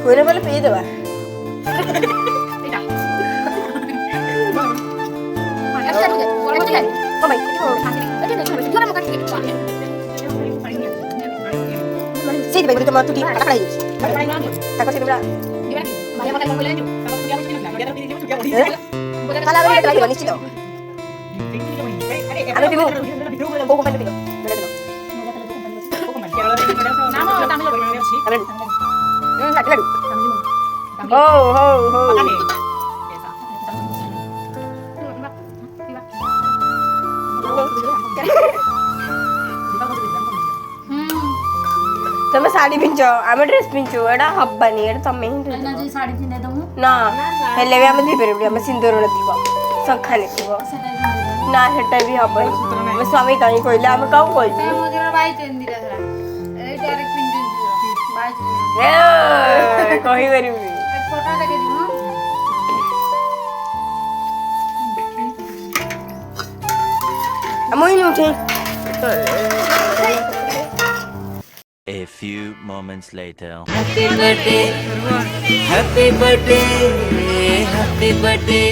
Kuih boleh pilih tu bah. Sini bagi kita mau tuti, apa lagi? Takut sini berapa? Kalau ada lagi manis itu. Ada pimu. Buku kan pimu. Ladu. Oh. तमे साड़ी पिंचो आमे dress पिंचो एडा हब्बानी एडा तमे ही ना जी साड़ी पिंदे दमु ना हेले भी आमे दी परबडी आमे सिंदूर नथिबो संखा नथिबो ना हेटा भी हब्बानी आमे स्वामी काई कहले आमे काउ कहली ए मोदिरा by Chandi Rahra A direct पिंदे by ए कहि परिबी एक फोटो देखे दिमु अमोई न उठे A few moments later. Happy birthday, happy birthday, happy birthday.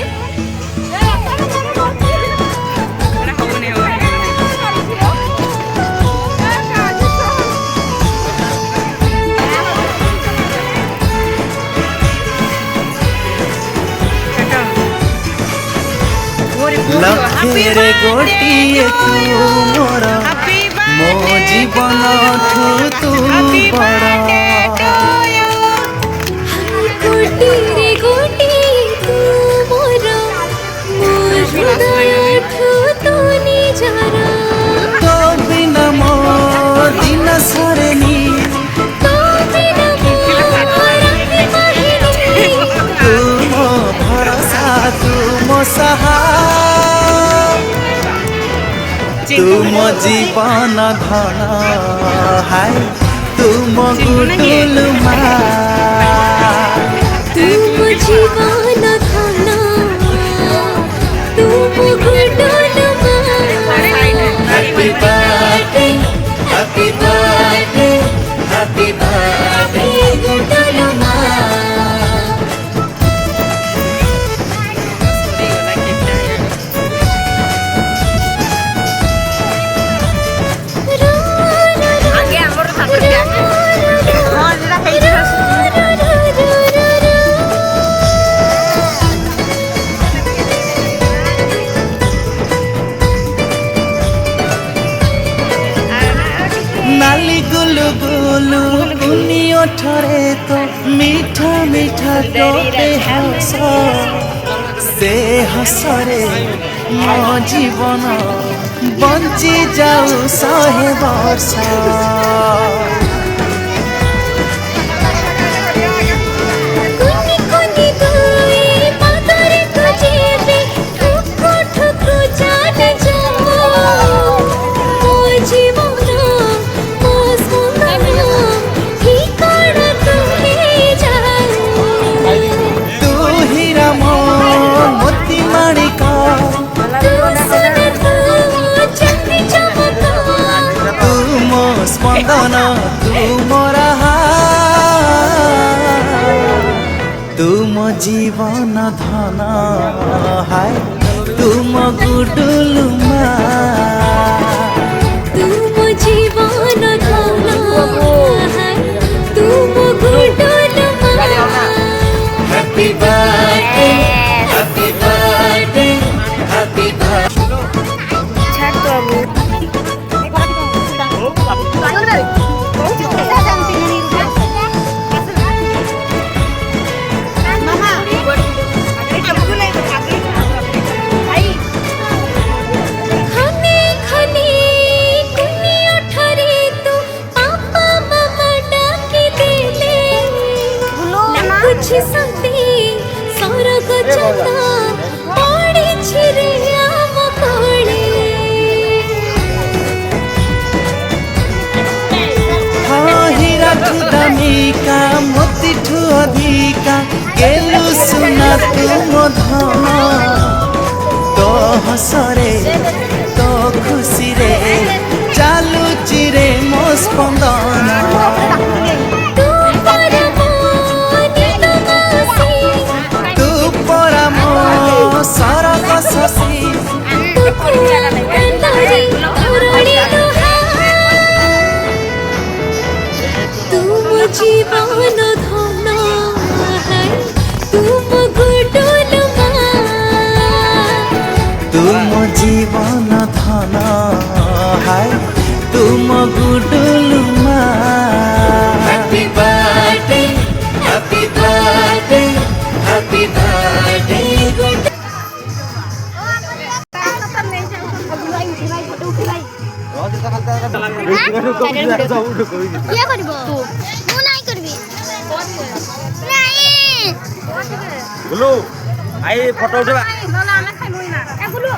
लखेरे गोटिए तू मोर मो जीवन तू बड़ा गोटी तू मोर मो हृदय तू निजरा तो बिना मो दिन सरेनी तो बिना मोर तू मो भरोसा तू मो सहा तुम जीवन धन हाय तुम गुटुल माँ तुम जीवन धन तुम Gudul happy birthday happy birthday happy birthday Gudul नाली गुलु गुलु कुनी ओठरे तो मीठा मीठा तोते हस से हसरे मो जीवन बंची जाऊ 100 वर्ष कुनी कुनी दुई पादरे तुझे ठुको ठुको जाने जाओ मो जीवन मो सुंदर ठिकाना तुम्हें जाओ तू हीरा मो मोती माणिका तू सोना तू चंदी चमका तू मो स्पंदन तू मोरा तुम जीवन धन हाय तुम गुडुल माँ तुम जीवन धन तुम Gudul happy birthday happy birthday happy birthday छाट बाबू ଅଛି ଶାନ୍ତି ସରଗ ଚନ୍ଦ ପଡ଼ିଛି ରେ ଆମ କୋଳେ হীরাঠু দামিকা মতিঠু অধিকা গেলু সুনা তুম ধন তো হসরে তো খুশিরে চালুচি রে মো স্পন্দন ତୁ ପରମ ନିଦମାସି তু পরাম সরগ শশী ତୁ କୁନ୍ଦରୀ ଧରଣୀ ଲୁହା ତୁ ମୋ ଜୀବନ ଧନ ତୁ ମୋ ଗୁଡୁଲୁ ମା তুম জীবন ধন হায় তুম গুডুলু মা happy birthday happy birthday happy birthday କିଏ କରିବ ମୁଁ ନାଇଁ କରିବି ନାଇଁ গুলু আই ফটো উঠেবা ଆମେ ଖାଇବୁ ନା ଗୁଲୁ